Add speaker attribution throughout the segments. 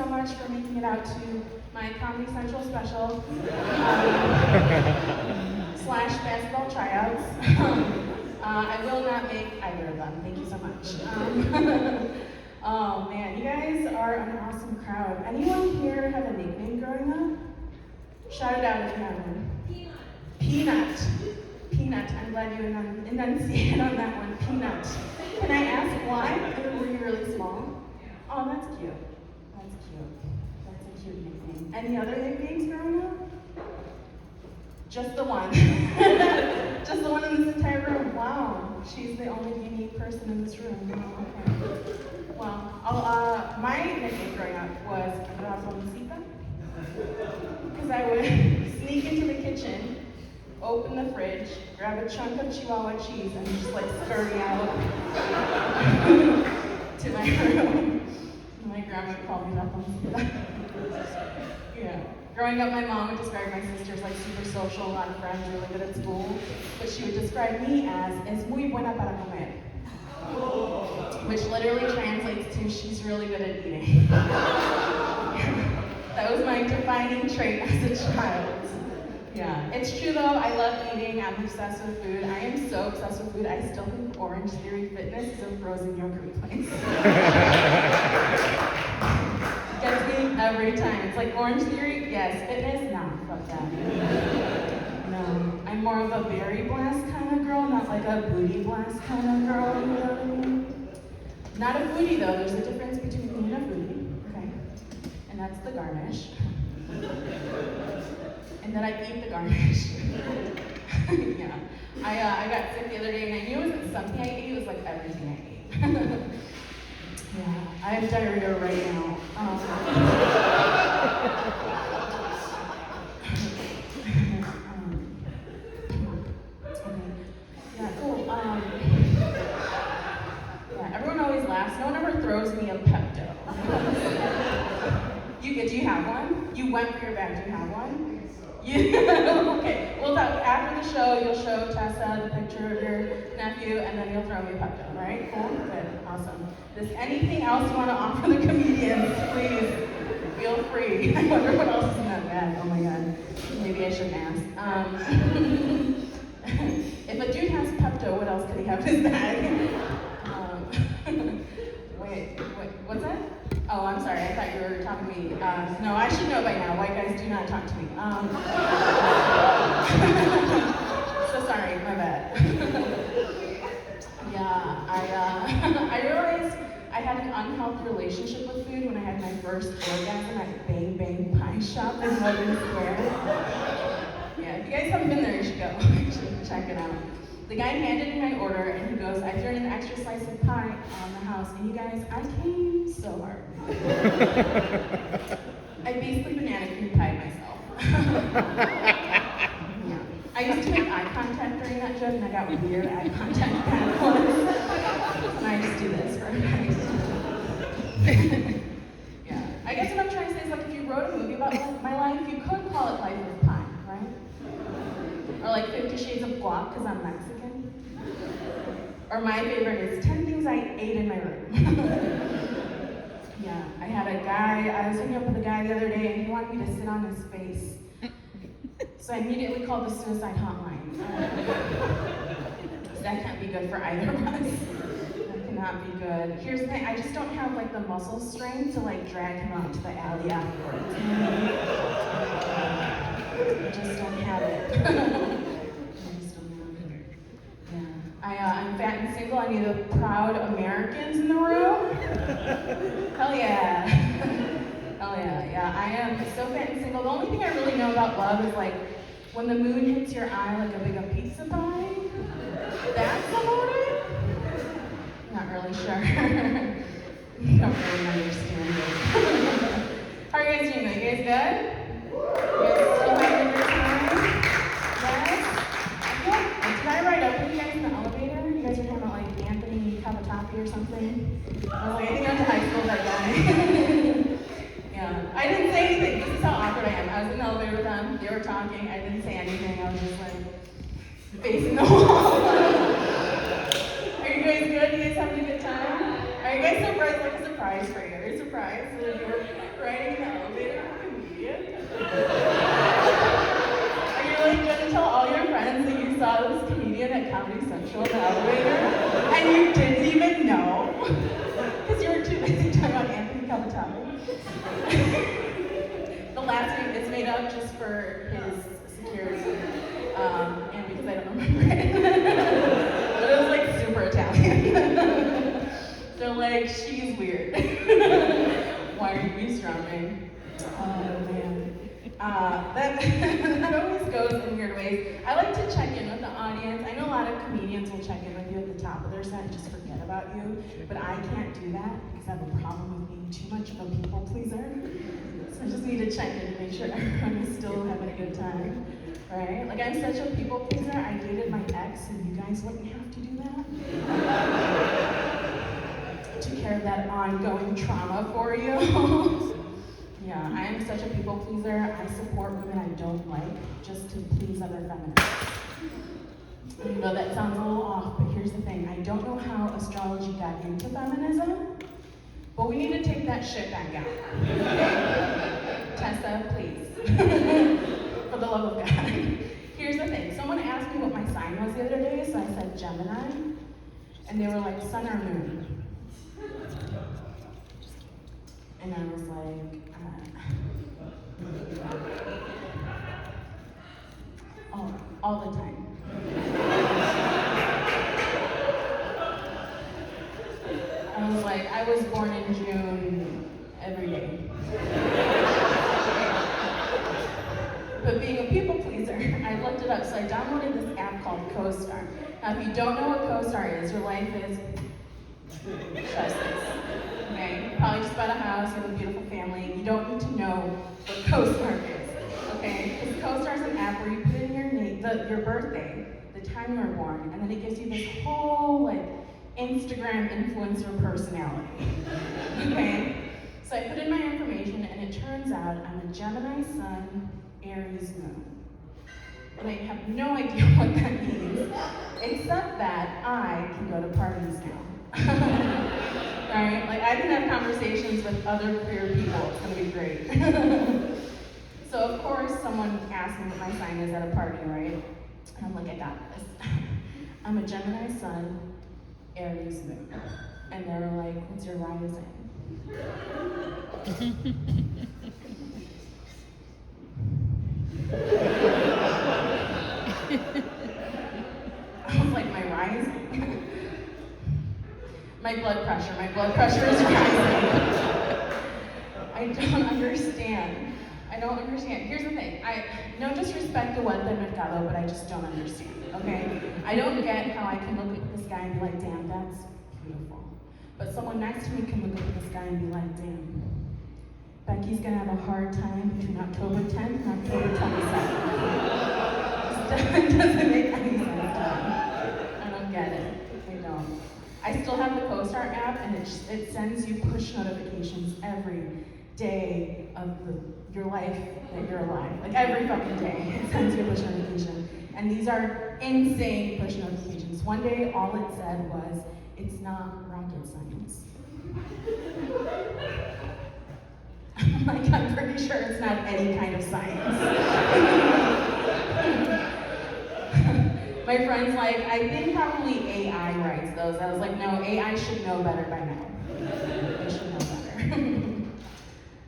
Speaker 1: so much for making it out to my Comedy Central special slash basketball tryouts. I will not make either of them. Thank you so much. Oh man, you guys are an awesome crowd. Anyone here have a nickname growing up? Shout it out if you have one. Peanut. Peanut. I'm glad you enunciated on that one. Peanut. Can I ask why? Were you really small? Oh, that's cute. That's cute. That's a cute nickname. Any other nicknames growing up? Just the one. Just the one in this entire room. Wow. She's the only unique person in this room. Oh, okay. Well, my nickname growing up was Razoncita. Because I would sneak into the kitchen, open the fridge, grab a chunk of Chihuahua cheese, and just like scurry out to my room. My grandma called me Razoncita. Yeah. Growing up, my mom would describe my sister as like super social, a lot of friends, really good at school, but she would describe me as "es muy buena para comer," which literally translates to "she's really good at eating." That was my defining trait as a child. Yeah, it's true though, I love eating, I'm obsessed with food. I am so obsessed with food, I still think Orange Theory Fitness is a frozen yogurt place. Gets me every time. It's like Orange Theory, yes. Fitness, no, fuck that. No, I'm more of a berry blast kind of girl, not like a booty blast kind of girl, you know what I mean? Not a foodie though, there's a difference between me and a foodie, okay? And that's the garnish. And then I eat the garnish. Yeah. I got sick the other day and I knew it wasn't something I ate, it was like everything I ate. Yeah, I have diarrhea right now. Okay. Yeah, cool. Yeah, everyone always laughs. No one ever throws me a Pepto. Do you have one? You went for your bag. Do you have one? Okay. Well, after the show, you'll show Tessa the picture of your nephew, and then you'll throw me a Pepto, right? Cool? Good. Awesome. There's anything else you want to offer the comedians, please feel free. I wonder what else is in that bag. Oh my god. Maybe I shouldn't ask. If a dude has Pepto, what else could he have in his bag? Wait, what's that? Oh, I'm sorry, I thought you were talking to me. No, I should know by now. White guys do not talk to me. So sorry, my bad. Yeah, I realized I had an unhealthy relationship with food when I had my first orgasm at Bang Bang Pie Shop in Logan Square. Yeah, if you guys haven't been there, you should go. You should check it out. The guy handed me my order and he goes, I threw in an extra slice of pie on the house, and you guys, I came so hard. I basically banana cream pied myself. Yeah. I used to make eye contact during that joke, and I got weird eye contact backwards. And I just do this for Yeah. I guess what I'm trying to say is, like, if you wrote a movie about my life, you could call it Life with Pie, right? Or like 50 Shades of Guac, because I'm Mexican. Or my favorite is 10 Things I Ate in My Room. Yeah, I was hooking up with a guy the other day and he wanted me to sit on his face. So I immediately called the suicide hotline. That can't be good for either of us. That cannot be good. Here's the thing, I just don't have like the muscle strength to like drag him out to the alley afterwards. I just don't have it. I'm fat and single. I need the proud Americans in the room. Hell yeah. Hell yeah. Yeah, I am so fat and single. The only thing I really know about love is like when the moon hits your eye like a big pizza pie. That's about it? Not really sure. Don't really understand it. How are you guys doing? Are you guys good? You guys still having a good time? Yes? Okay. Did I ride up with you guys in the elevator? You guys were talking about like Anthony Cavatappi or something? I was like, I think I went to high school with that guy. Yeah. I didn't say anything. This is how awkward I am. I was in the elevator with them. They were talking. I didn't say anything. I was just like facing the wall. Are you guys good? You guys having a good time? Are you guys surprised? Like a surprise for you? Are you surprised that you were riding in the elevator with a comedian? Are you like gonna tell all your friends that you saw this comedian at Comedy Central in the elevator and you didn't even know? Because you were too busy talking about Anthony Cavatani. The last name is made up just for his security, and because I don't remember it. But it was like super Italian. They're like, she's weird. Why are you eavesdropping? Oh man. That always goes in weird ways. I like to check in with the audience. I know a lot of comedians will check in with you at the top of their set and just forget about you, but I can't do that because I have a problem with being too much of a people pleaser. So I just need to check in to make sure everyone is still having a good time, right? Like I'm such a people pleaser. I dated my ex, and you guys wouldn't have to do that. To care of that ongoing trauma for you. Yeah, I am such a people pleaser. I support women I don't like just to please other feminists. I know that sounds a little off, but here's the thing. I don't know how astrology got into feminism, but we need to take that shit back out. Okay? Tessa, please. For the love of God. Here's the thing. Someone asked me what my sign was the other day, so I said Gemini, and they were like, sun or moon? And I was like, all the time. I was like, I was born in June every day. But being a people pleaser, I looked it up, so I downloaded this app called CoStar. Now, if you don't know what CoStar is, your life is justice. Okay? You probably just bought a house, you have a beautiful family. You don't need to know what CoStar is. Okay? Because CoStar is an app where you put in your name, your birthday, the time you were born, and then it gives you this whole like Instagram influencer personality. Okay? So I put in my information, and it turns out I'm a Gemini Sun, Aries Moon. And I have no idea what that means, except that I can go to parties now. Right? Like I can have conversations with other queer people. It's gonna be great. So of course someone asked me what my sign is at a party, right? And I'm like, I got this. I'm a Gemini Sun, Aries Moon. And they were like, what's your rising? I was like, my rising? My blood pressure is rising. I don't understand. Here's the thing. No disrespect to Wed Mercado, but I just don't understand, okay? I don't get how I can look at this guy and be like, damn, that's beautiful. But someone next to me can look at this guy and be like, damn, Becky's gonna have a hard time between October 10th and October 27th. It doesn't make any sense to me. I don't get it. I don't. I still have the CoStar app, and it sends you push notifications every day of your life that you're alive. Like every fucking day, it sends you a push notification. And these are insane push notifications. One day, all it said was, it's not rocket science. I'm like, I'm pretty sure it's not any kind of science. My friend's like, I think probably AI writes those. I was like, no, AI should know better by now. They should know better.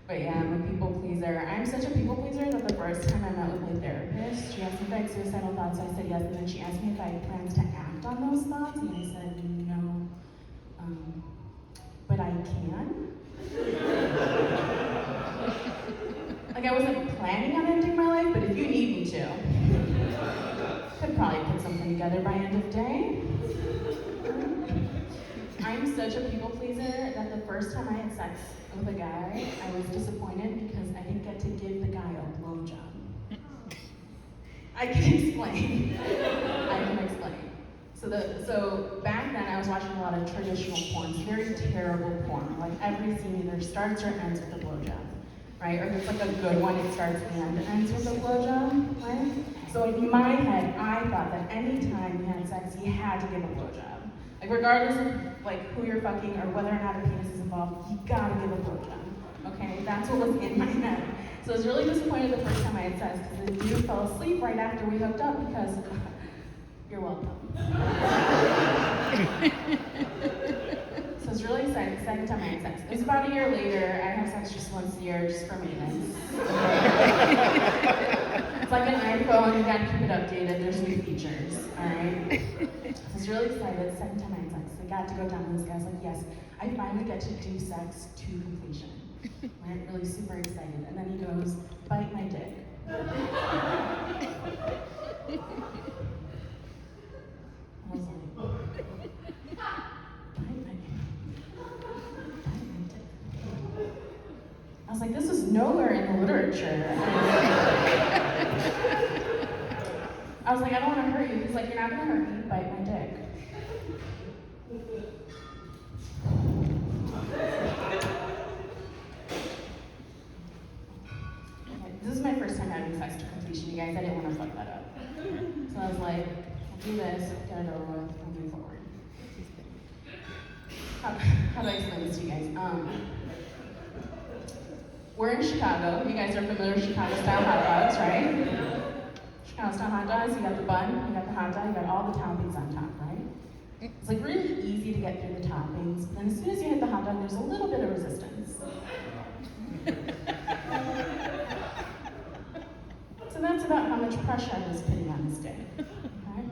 Speaker 1: But yeah, I'm a people pleaser. I'm such a people pleaser that the first time I met with my therapist, she asked me if I had suicidal thoughts, so I said yes, and then she asked me if I had plans to act on those thoughts, and I said no, but I can. Like I wasn't planning on ending my life, but if you need me to, could probably put something together by end of day. I'm such a people pleaser that the first time I had sex with a guy, I was disappointed because I didn't get to give the guy a blowjob. I can explain. So back then I was watching a lot of traditional porn, very terrible porn. Like every scene either starts or ends with a blowjob, right? Or if it's like a good one, it starts and ends with a blowjob, right? So in my head, I thought that any time you had sex, you had to give a blowjob. Like regardless of like who you're fucking or whether or not a penis is involved, you gotta give a blowjob. Okay, that's what was in my head. So I was really disappointed the first time I had sex because the dude fell asleep right after we hooked up because you're welcome. So I was really excited the second time I had sex. It was about a year later. I have sex just once a year, just for maintenance. It's like an iPhone, you gotta keep it updated. There's new features, all right? So I was really excited the second time I had sex. I got to go down to this guy. I was like, yes, I finally get to do sex to completion. Right? Really super excited. And then he goes, bite my dick. I was like, bite my dick. I was like, this is nowhere in the literature. I was like, I don't want to hurt you. He's like, you're not going to hurt me, bite my dick. This is my first time having sex to completion, you guys. I didn't want to fuck that up. So I was like, I'll do this, get it over with, moving forward. How do I explain this to you guys? We're in Chicago. You guys are familiar with Chicago-style hot dogs, right? Chicago-style hot dogs, you got the bun, you got the hot dog, you got all the toppings on top, right? It's like really easy to get through the toppings, but then as soon as you hit the hot dog, there's a little bit of resistance. So that's about how much pressure I was putting on this day, okay?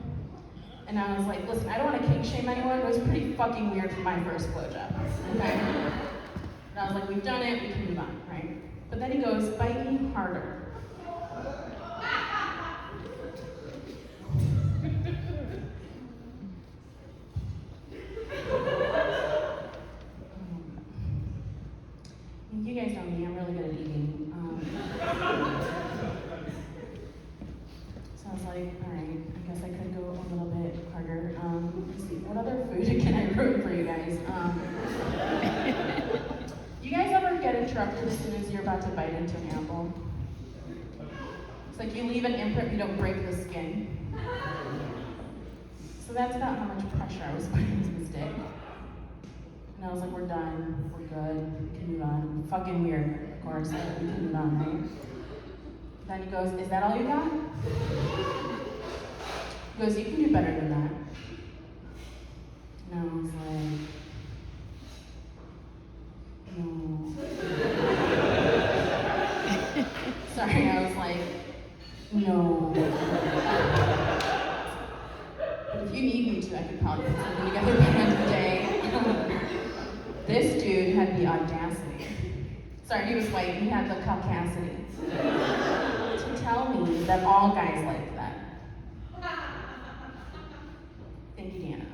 Speaker 1: And I was like, listen, I don't want to kink shame anyone, but it was pretty fucking weird for my first blowjob, okay? And I was like, we've done it, we can move on, right? But then he goes, bite me harder. You guys know me, I'm really good at eating. So I was like, all right, I guess I could go a little bit harder. Let's see, what other food can I ruin for you guys? You guys ever get interrupted as soon as you're about to bite into an apple? It's like you leave an imprint, you don't break the skin. So that's about how much pressure I was putting into this dick. And I was like, we're done, we're good, we can move on. Fucking weird, of course, but we can move on, right? Then he goes, is that all you got? He goes, you can do better than that. And I was like, no. Sorry, I was like, no. But if you need me to, I could probably put something together by the end of the day. This dude had the audacity. Sorry, he was white, he had the caucasity. To tell me that all guys like that. Thank you, Deanna.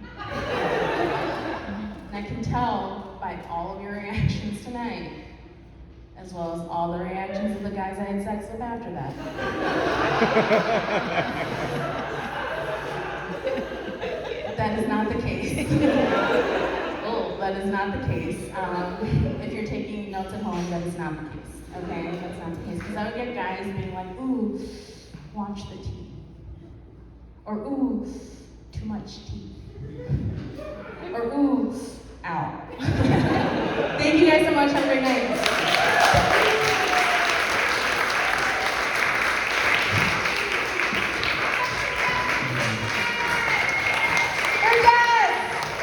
Speaker 1: And I can tell by all of your reactions tonight, as well as all the reactions of the guys I had sex with after that. That is not the case. Oh, that is not the case. If you're taking notes at home, that is not the case. Okay, that's not the case. Because I would get guys being like, ooh, watch the teeth. Or ooh, too much teeth. Or ooh, ow. Thank you guys so much. Have a great night.